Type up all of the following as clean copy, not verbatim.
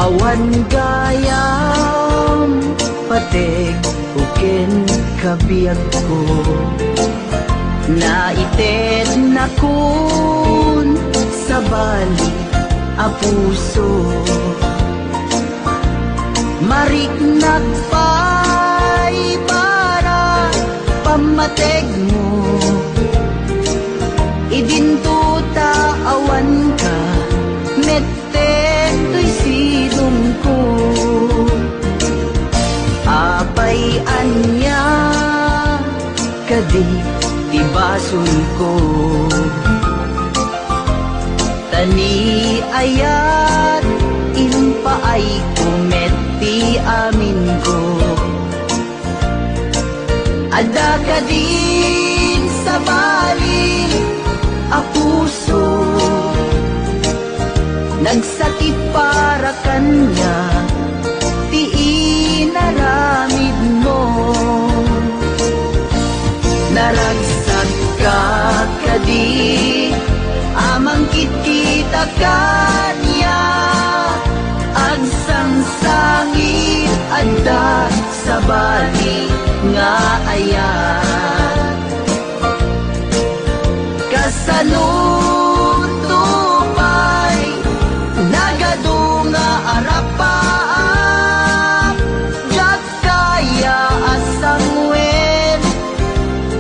Awan gayam patek uken kabiyag ko, naited na kun sa bali a puso. Marik nagpay para pamateg mo, idintuta awan ka meten to'y sidong ko. Apay anya kadi tibason ko, tani ayat impaay kumeti amin ko. Ada ka din sa bali a puso, nagsakit para kanya, ti inaramid mo. Naragsak ka kadi amang kita kanya, agsangsangit adda sa bali nga ayat. Kasanun tupay nagadunga arapaap, jak kaya asang wen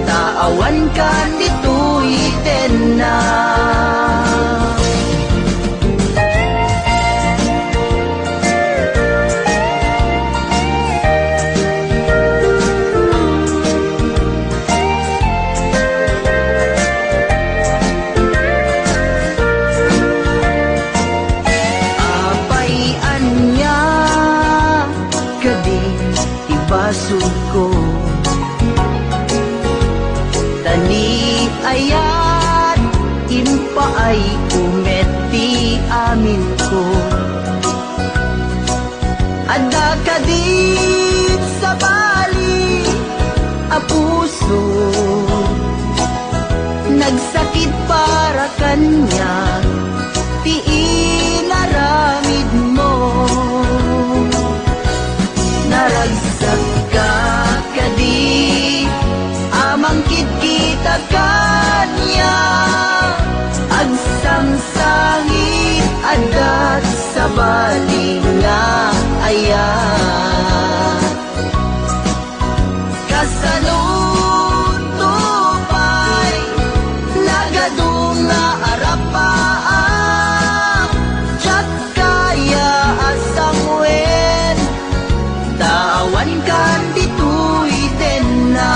taawan kan dito'y na. Ibasog ko, tani ayat impaay kumeti amin ko. Ada ka din sa bali a puso, nagsakit para kanya, ti inaramid mo. Naragsak ka kadi amang kita kanya, agsangsangit adat sa bali nga ayat. Kasanun tupay nagadunga arapaam, jak kaya asang wen taawan kan dito'y na.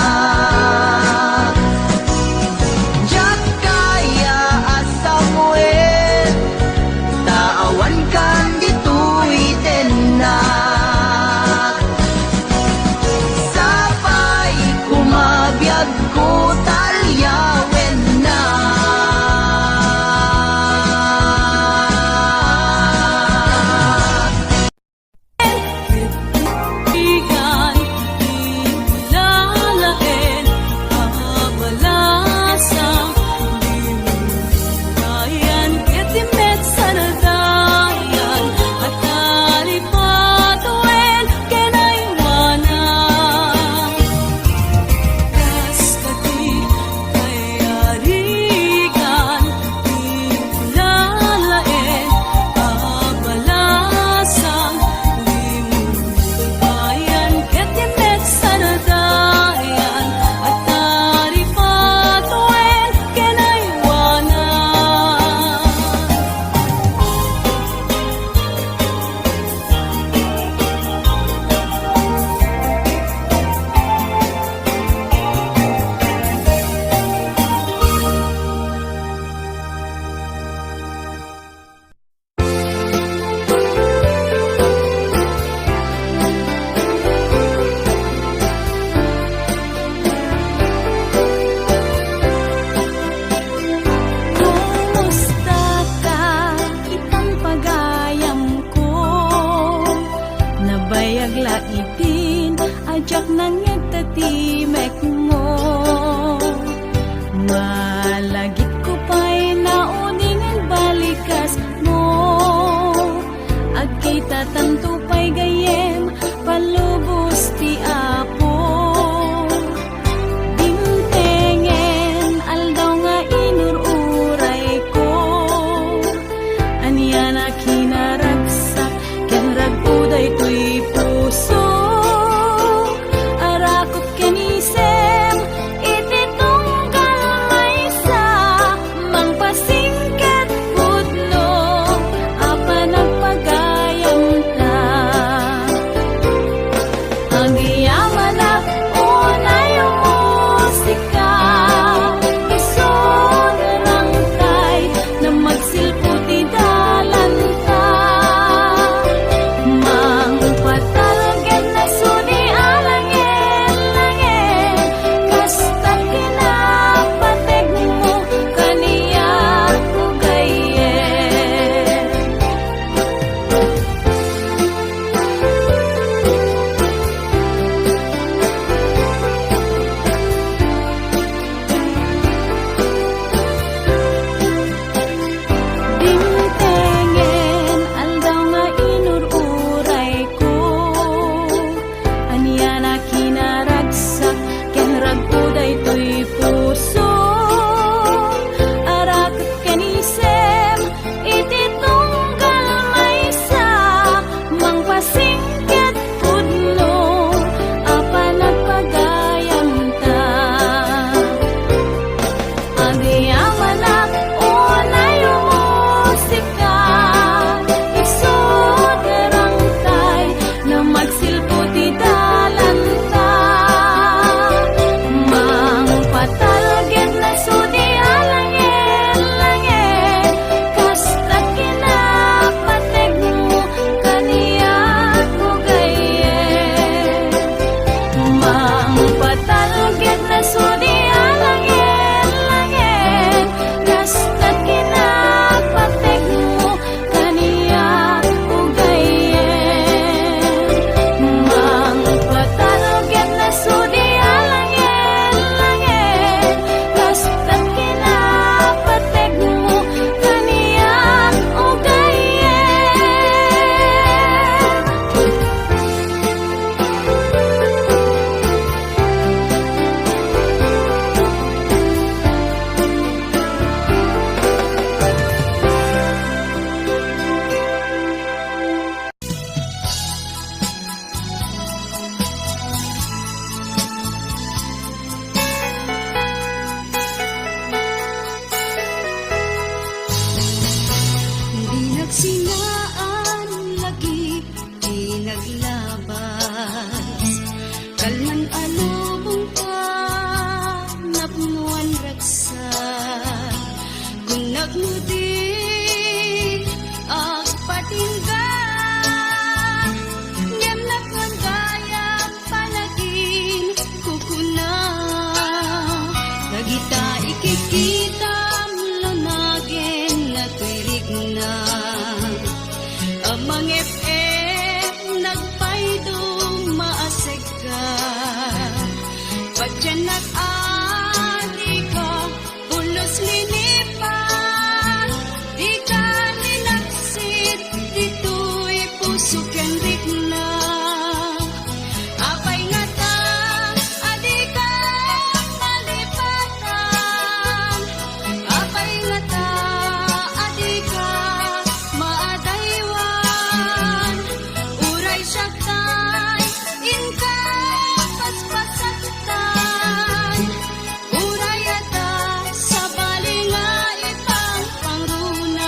Jak kaya asang wen taawan kan dito'y na. Sapay kumabiyag ko talyawen na. ajak nangit tatimek mo. Malagit ko pa'y nauning ang balikas mo. Agkita Amang FF nagpaydong maasig ka. Padyan nag-ari ka, pulos linipan. Di ka nilaksit, dito'y puso ken rikna. Apay nga ta, adi ka malipatan. Apay nga ta, adi ka maadaywan. Uray siya kay, inka paspasatan. Uray ata sa balinga ipang pangrunang.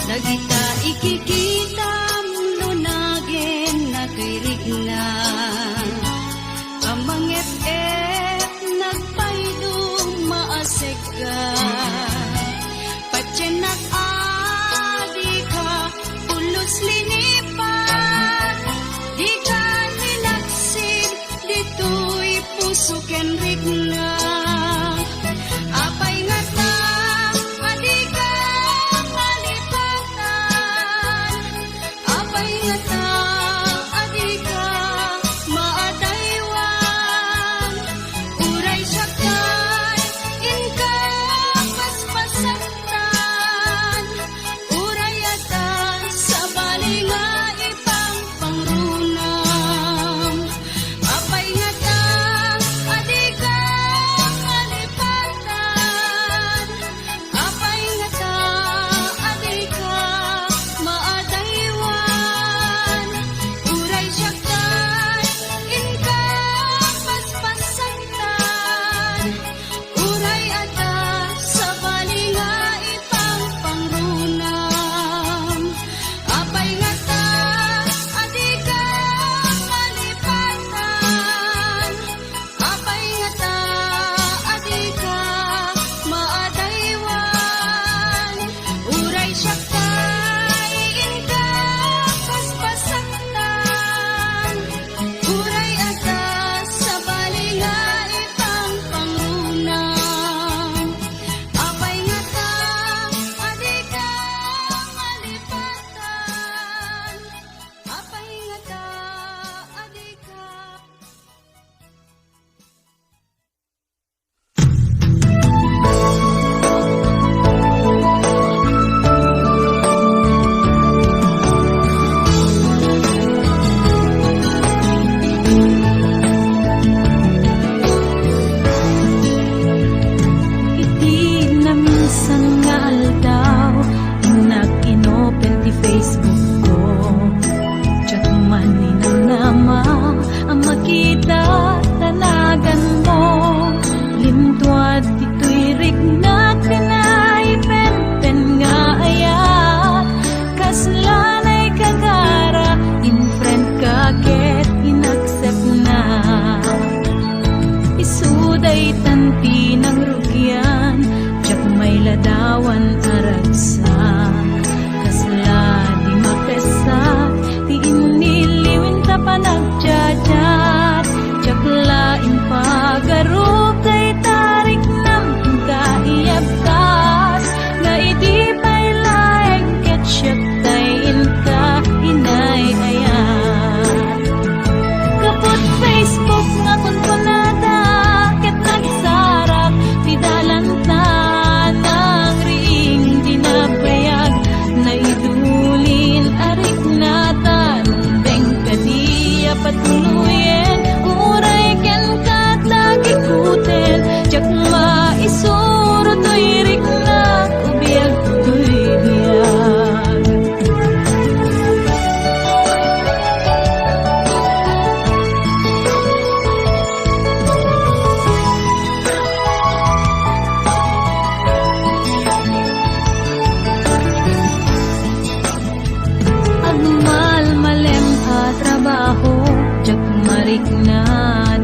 Nagita ikikita lunagin na tuirig na. Amang FF nagpaydong maasig ka. Patyan nag-adi ka, pulos linipan. Di ka nilaksid, dito'y puso ken rigna. Apay nga ta, adi ka malipatan. Apay nga ta, adi ka maadaywan. Uray siya kay, inka paspasatan. Uray ata sa balinga ipang pangrunang. Apay nga ta, adi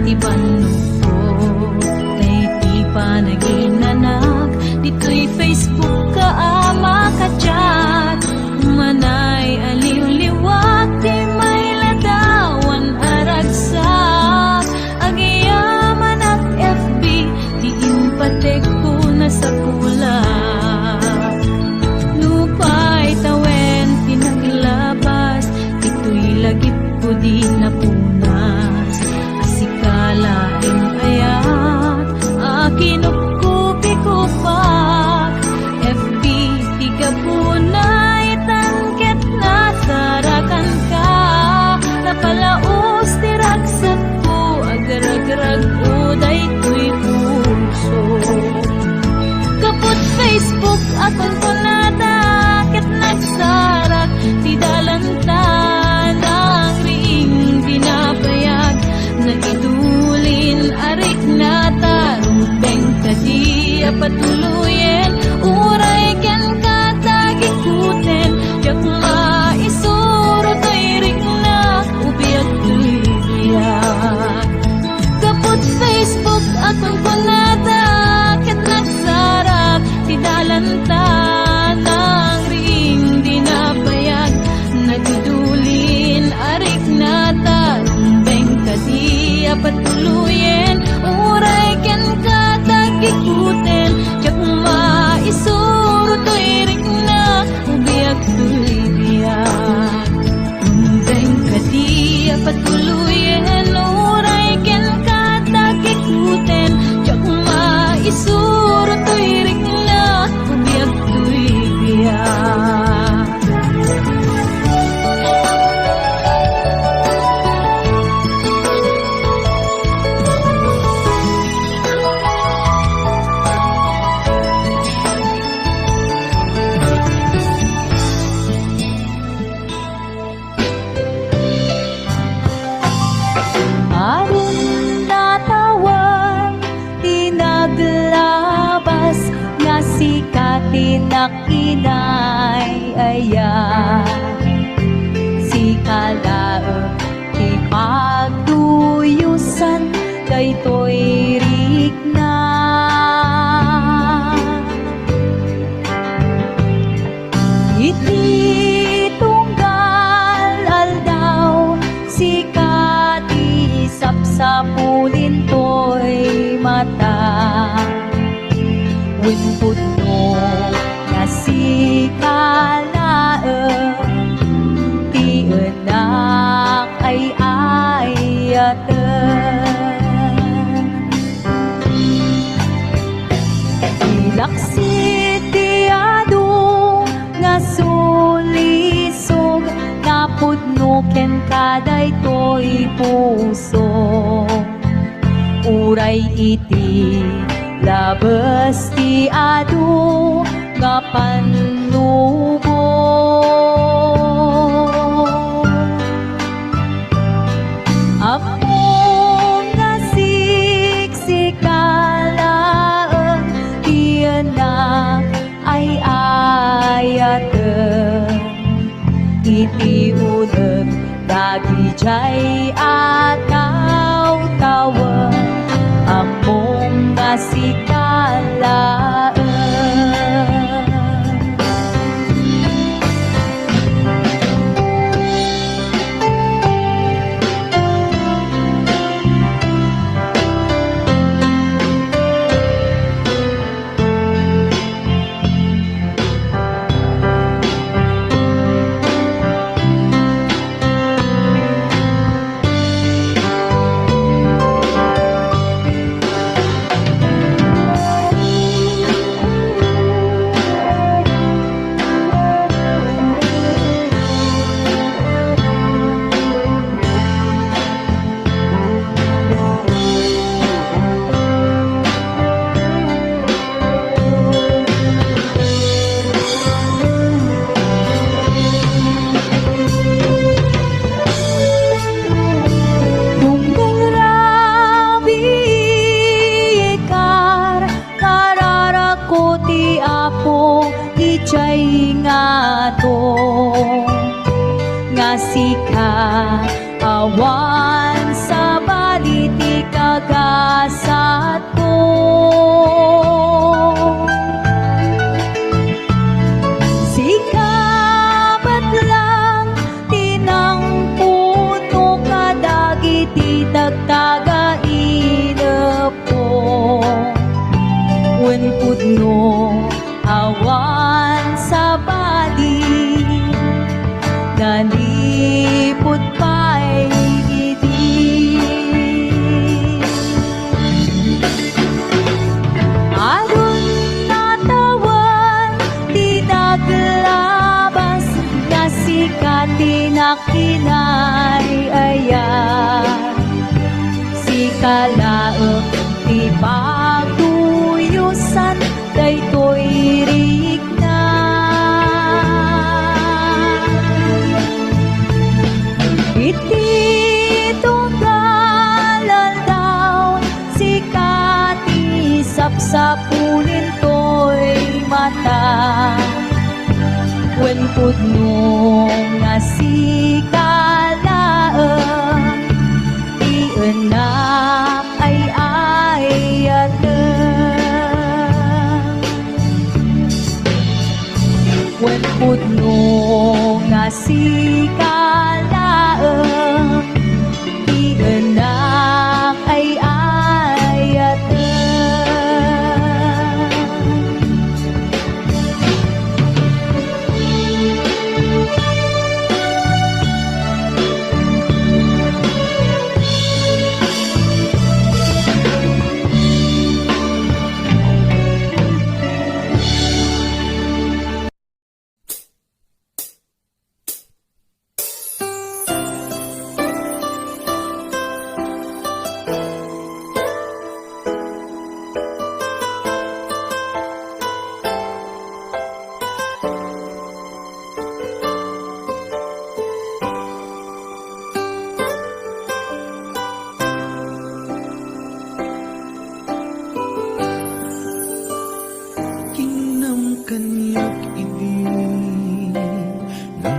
ti banukot tay ti panaginanak dito'y Facebook ka makachat manay aliw-liwat ti may ladawan aragsak agiyaman at FB ti impatek ko na sa kulat lupay tawen pinaglabas dito'y lagip ko di napunas asikalain ayat akinupkupi-kupak FB tiga punay tangket na sarakan ka napalaos ti ragsat ko agar-agarag uday to'y puso kaput Facebook akon ko nada ket nagsarak ti dalantan ang ring binapayag nagidulin arik na tarubeng kadi patuloyen uray ken katagikuten yak maisuro to'y ring na ubiyag to'y biyak kaput Facebook akon ko nada ket nagsarap ti dalantan ang ring dinapayag nagdulin arik na tarumbeng kadi patuloyen uray ken katagikuten yak maisuro to'y ring na ubiyag to'y biyak tumbeng kadi patuloyen uray ken katagikuten yak maisuro to'y ring na ubiyag to'y biyak Aron natawan tinaglabas nga sikatin nakinay ayan si kalaeng ti pagtuyusan daytoy rikna iti tunggal aldaw si kati sapsapulin to'y mata winpudno nga si kalaeng ti enak ay ayaten ilaksit ti adu nga sulisog napudno ken kaday to'y puso uray iti labes ti adu nga pannubo apong nga siksikalaeng ti enak ay ayaten iti uneg dagijay ataw-tawen among nga sikalaeng nga sika awan sa baliti ka kalaeng ti pagtuyusan daytoy rigna. Iti tunggalan daw sikati sapsapunin to'y mata. Wen pudno nga sikalaeng ti enak ay ayaten. Wen pudno nga sikalaeng ti enak ay ayaten. Kanyak idi na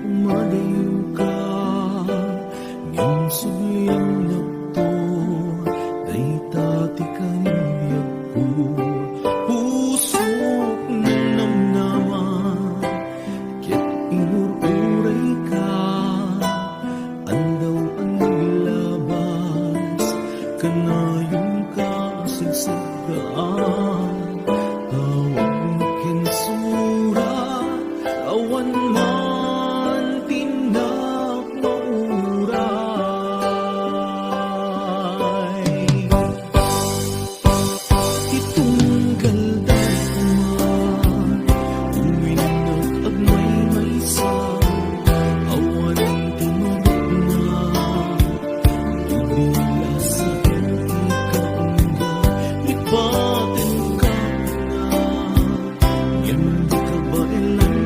umadayo ka ngem suyang nakto day tati kaniyag ko pusok ng namnaman ket inururay ka andaw ang nilabas kanayong kasigsagaan awan man tinak mauray itunggal dapat uminak at may sa awan tinurot na ibila sa ikaungga lipatin ka na yan di ka ba ilan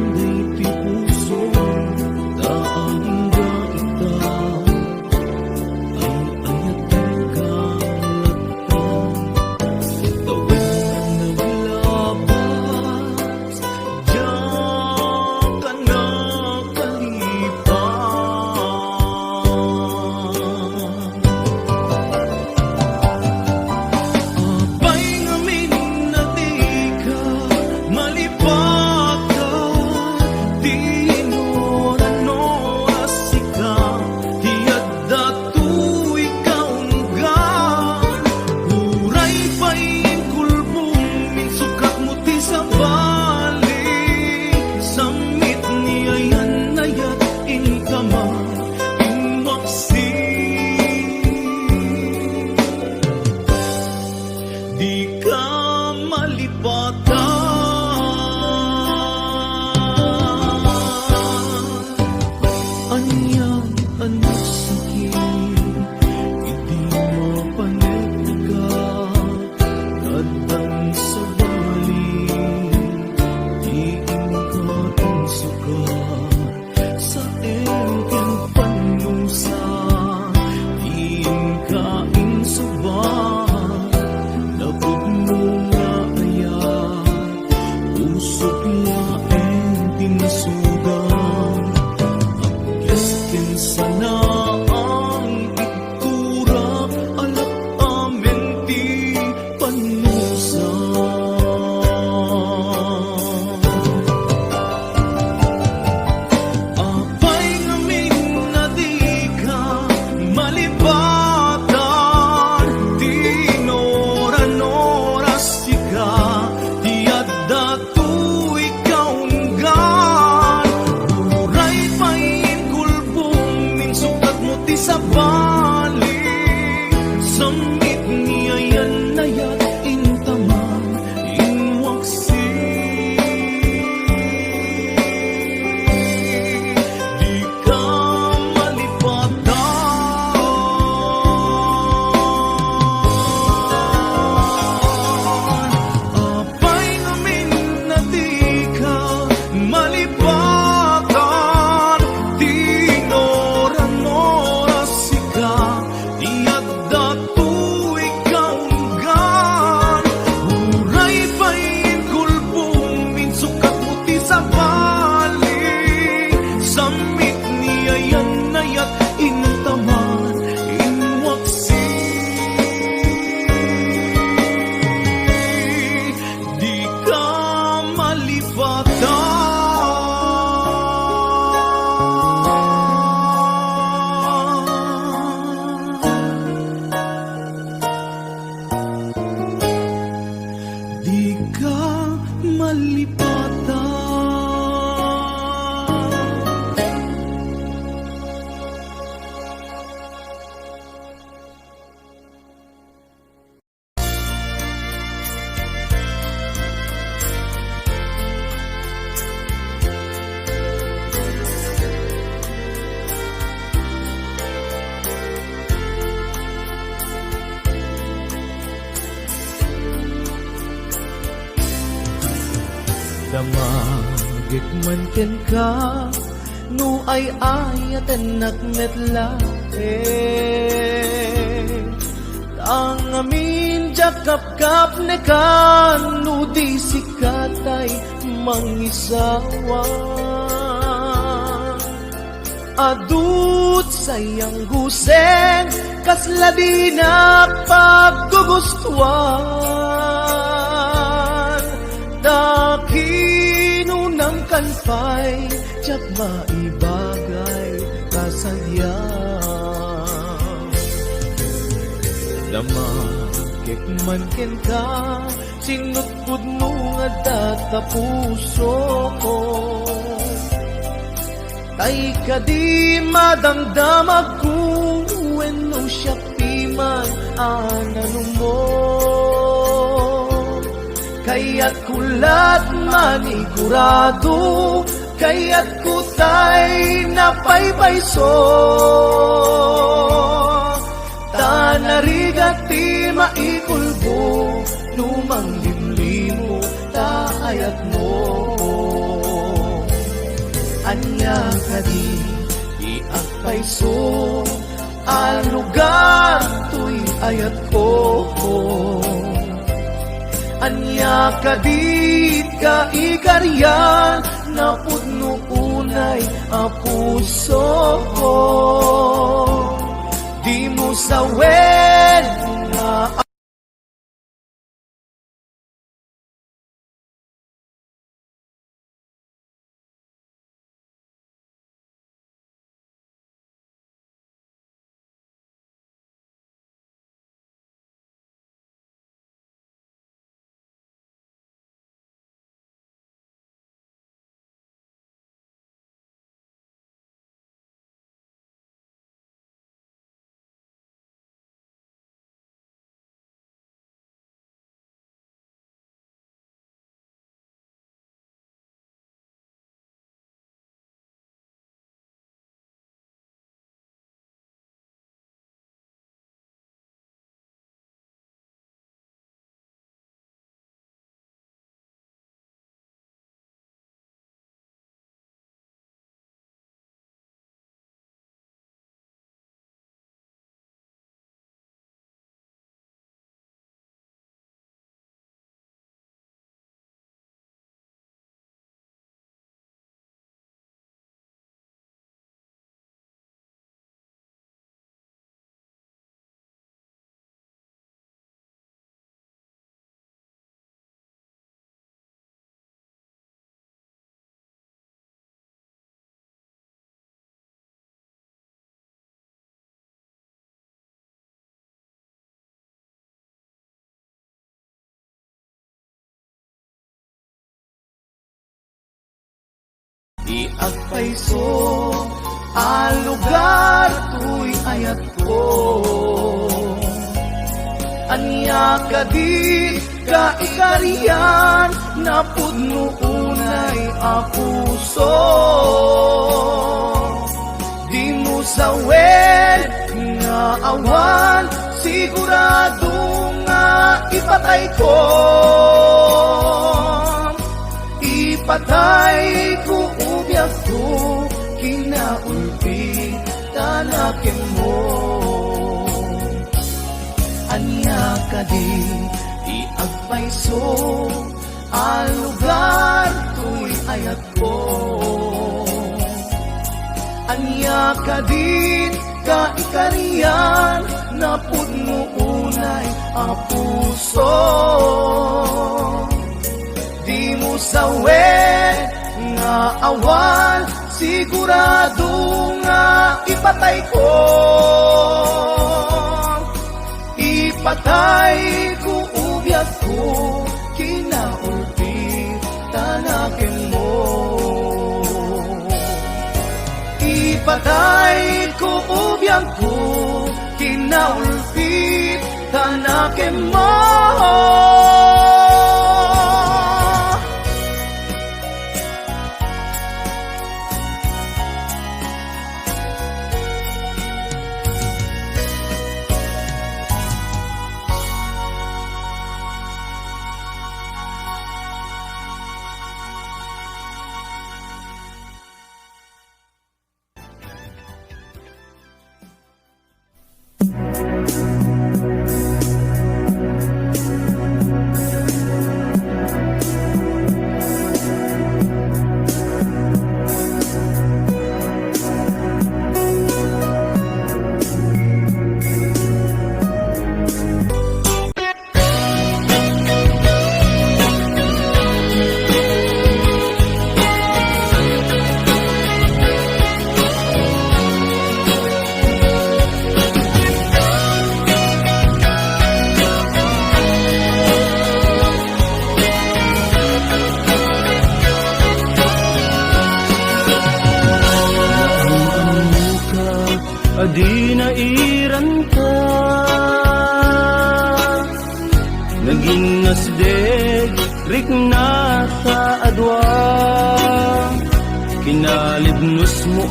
Damagit man ken ka, no ay ayatan nakmetla ang amin jakap-kap ne kan, no di sikatay mangisawa. Adut sayang gusen, kasla di na paggugustuhan. Dakinunang kanpay, tiyak maibagay kasadya. Damagit man ken ka, sinutpud mo nga data puso ko. Tay ka di madamdamag ko, wenno siya piman anano mo. Kaya't kulat manigurado, kaya't kutay napaypayso. Tanarigat ti maikulbo, lumang limlimo taayat mo. Anya ka di iakpayso, ang lugar to'y ayat ko. Anya ka di ka ikaryan, na pudno unay a puso ko. Di mo sawen na iagpayso, ang lugar to'y ayat ko. Anya ka di ka ikariyan, na pudno unay a puso. Di mo sawen nga awan, sigurado nga ipatay ko. Ipatay ko ubyak ko, kinaulpi tanakin mo. Anya ka di iagpayso, ang lugar to'y ayat ko. Anya ka di ka ikariyan, na pudno unay a puso. Di mo sawen nga awan, sigurado nga ipatay ko. Ipatay ko ubyak ko, kinaulpi tanakin mo. Ipatay ko ubyak ko, kinaulpi tanakin mo. Nasdeg, rikna ta adwa Kinalibnos mo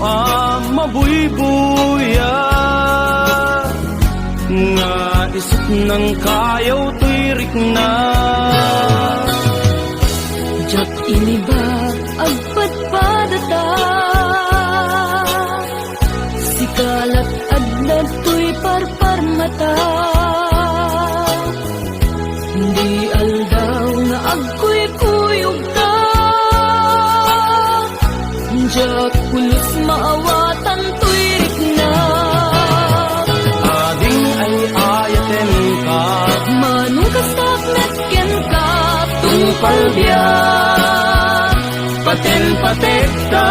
mabuybuya Nga isip ng kayaw to'y rikna Jak iniba agpadpadata Sikalat adlad to'y parparmata Hindi aldaw nga agkuy-kuyog ta Jak pulos maawatan to'y rikna Ading ay ayaten ka Manong kastakmet ken ka Tungpal biyak Paten-patek ka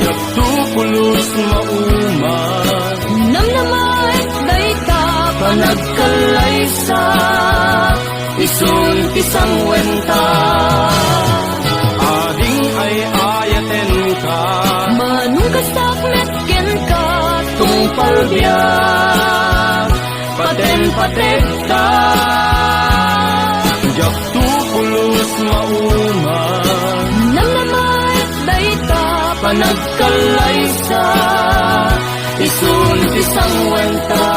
Yak tupulos mauman Namnamait dayta Panagkalaysa Isun pisang wenta Ading ay ayaten ka Manong kastakmet ken ka Tungpal biyak Paten-patek ka Jak tupulos mauman Namnamait dayta Panagkalaysa Isun pisang wenta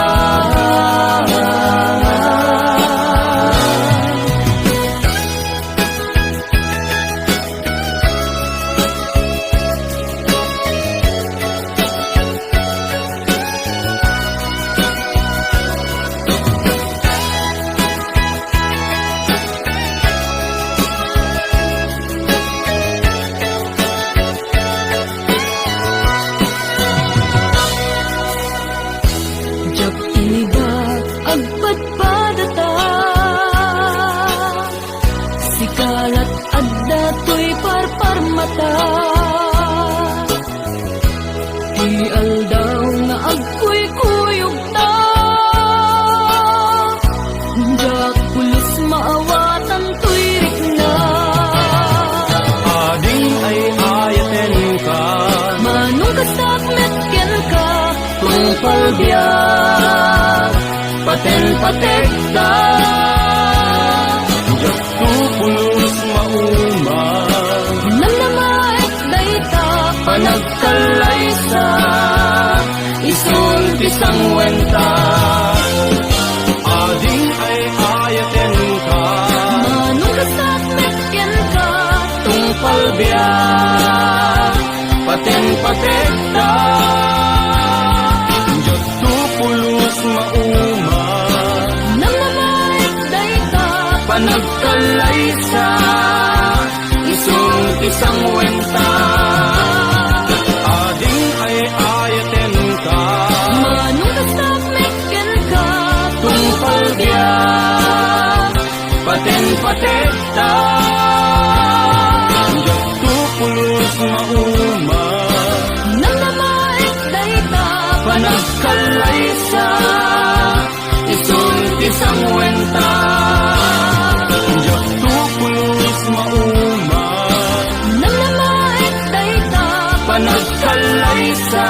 Jak iniba agpadpadata Sikalat adda to'y parparmata Di aldaw nga agkuy-kuyog ta Jak pulos maawatan to'y rikna Ading ay ayaten ka Manong kastakmet ken ka Tungpal biyak Paten-patek ka Jak tupulos mauman Namnamait dayta Panagkalaysa Isun pisang wenta Ading ay ayaten ka Manong kastakmet ken ka Tungpal biyak Paten-patek ka Jak tupulos mauman Namnamait dayta Panagkalaysa Isun pisang wenta Ading ay ayaten ka Manong kastakmet ken ka Tungpal biyak Paten-patek ka Jak tupulos mauman Namnamait dayta Panagkalaysa Isun pisang wenta Jak tupulos mauman Namnamait dayta Panagkalaysa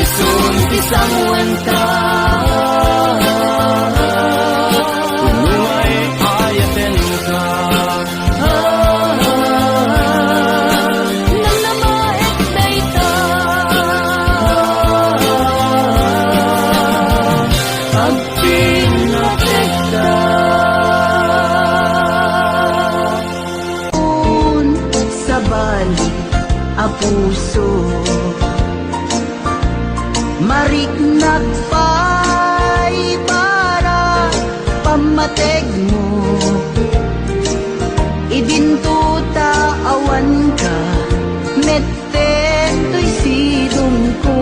Isun pisang wenta Puno ay ayaten ka Namnamait dayta Ang pinatek ka Sa bali a puso Marik nagpay para pamateg mo Idintuta awan ka Metten to'y sidong ko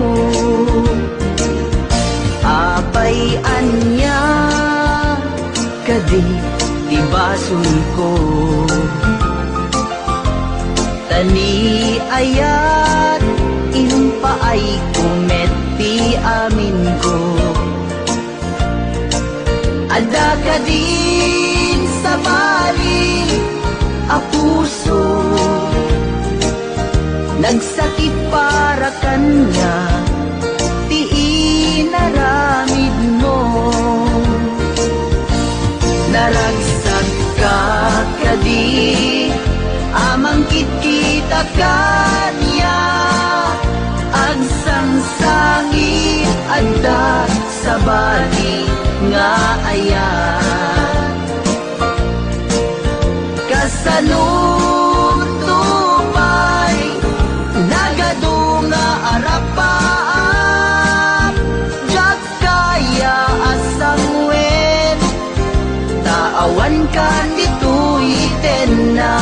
Apay anya Kadi tibasun ko Tani ayat Impaay kumeti amin ko Ada ka din sa bali a puso Nagsakit para kanya Ti inaramid mo nga ayan. Kasanutupay nagadunga arapaap jak kaya asang wen taawan kan dito'y na.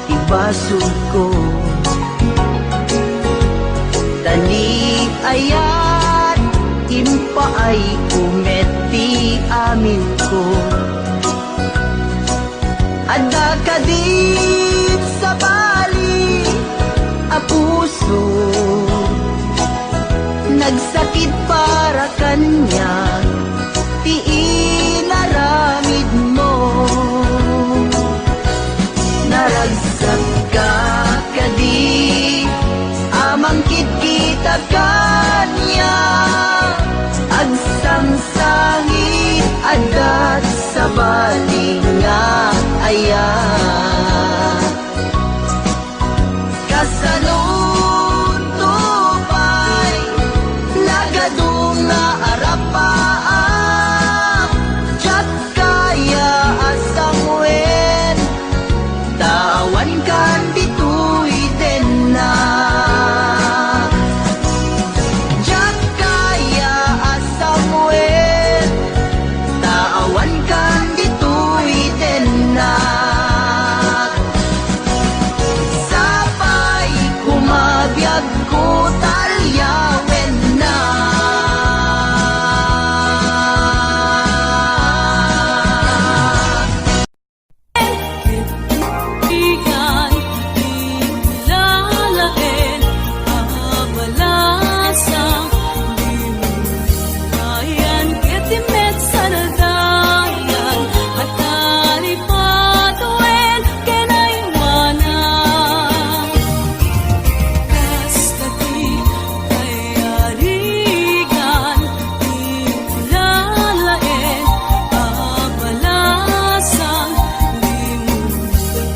Ibasog ko tani ayat impaay umeti amin ko ada kadit sa bali a puso nagsakit para kanya ti inaramid mo naragsak ka kadi amangkit kita kanya agsangsangit adat sa balinga ayan kasanutupay nagadunga arapaam jak kaya asang wen tawan kan dito'y na. Jak kaya asang wen tawan kan dito'y na. Sapay kumabiyag ko talyawen na. Ikan, ilalain, abalasang Ayan, ketimet sa nadayan At talipatuin, kinaiwanan Kaskati, kayarigan Ilalain, abalasang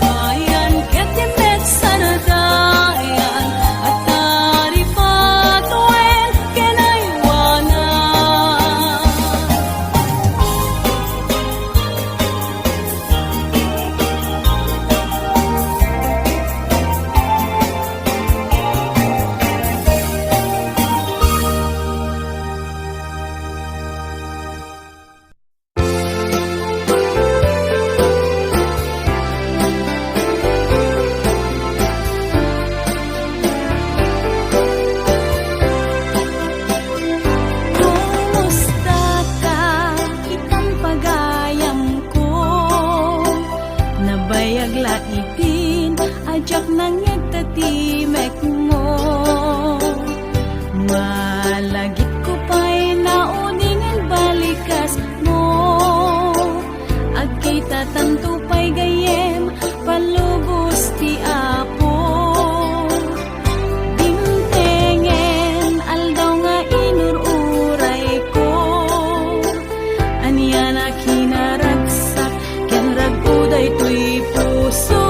Ayan, ketimet sa nadayan At talipatuin, kinaiwanan Kumusta ka? Itang pagayam ko Nabayag laitin Ajak nang yagtatimek mo Malagit ko pa'y nauningan balikas mo Agkita tanto pa'y gayem Palubos ti apo Dimtengen aldaw nga inururay ko Aniya na kinaragsak Ken raguday to'y puso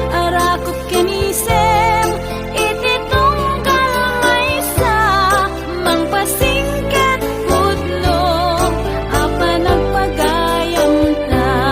Arakot kenisem Iti tunggal maysa Mangpasingkat pudlo Apa nagpagayam ta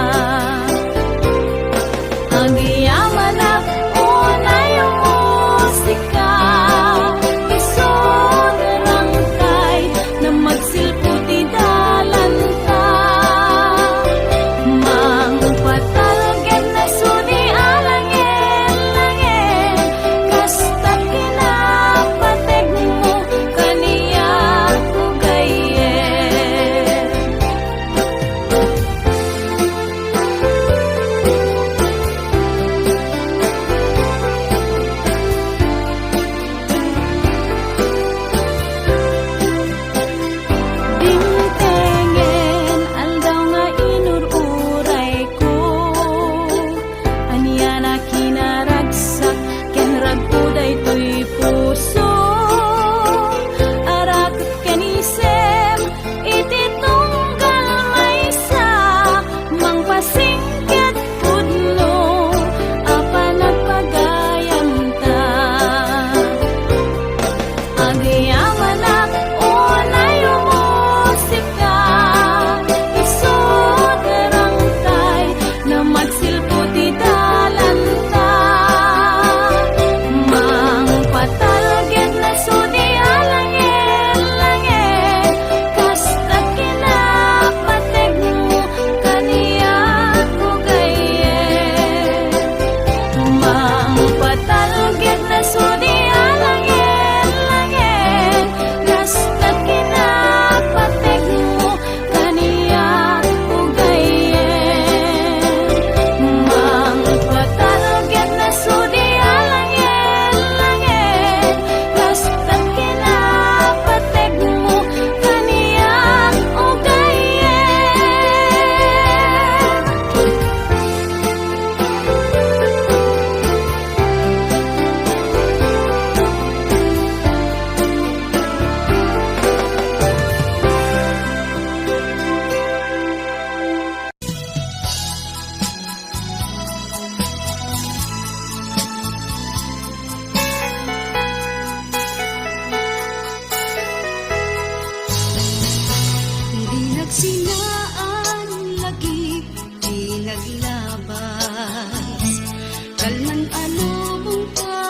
ano mong ka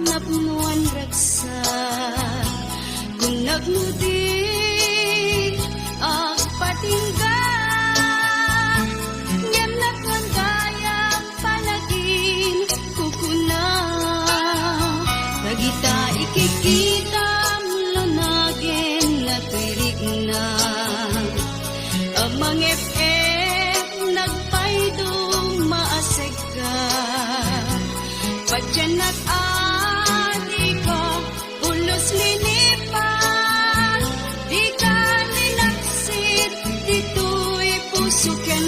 napunuan raksa kung nagmudi ang patingga ngem nakwan kayang palagin kukuna pagita ikikita lunagin na tirik na amang FM nagpaydong maaseg ka Padyanak adi ko ulos linipan di ka ninaksit dito'y puso ken